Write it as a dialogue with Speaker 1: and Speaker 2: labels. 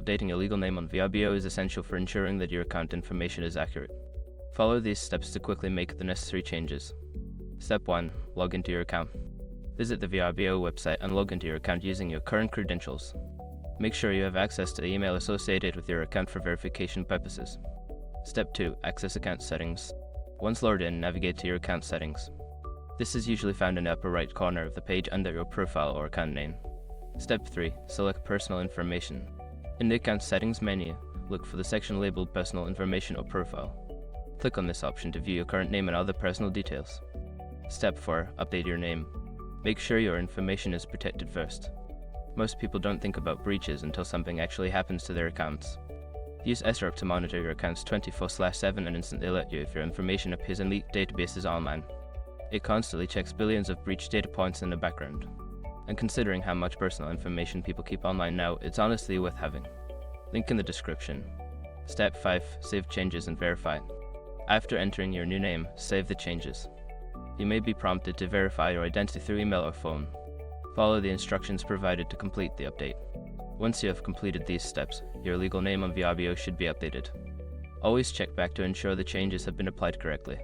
Speaker 1: updating your legal name on Vrbo is essential for ensuring that your account information is accurate. Follow these steps to quickly make the necessary changes. Step 1. Log into your account. Visit the Vrbo website and log into your account using your current credentials. Make sure you have access to the email associated with your account for verification purposes. Step 2. Access account settings. Once logged in, navigate to your account settings. This is usually found in the upper right corner of the page under your profile or account name. Step 3. Select Personal Information. In the Account Settings menu, look for the section labeled Personal Information or Profile. Click on this option to view your current name and other personal details. Step 4. Update your name. Make sure your information is protected first. Most people don't think about breaches until something actually happens to their accounts. Use Vrbo to monitor your accounts 24/7 and instantly alert you if your information appears in leaked databases online. It constantly checks billions of breach data points in the background. And considering how much personal information people keep online now, it's honestly worth having. Link in the description. Step 5. Save changes and verify. After entering your new name, save the changes. You may be prompted to verify your identity through email or phone. Follow the instructions provided to complete the update. Once you have completed these steps, your legal name on Vrbo should be updated. Always check back to ensure the changes have been applied correctly.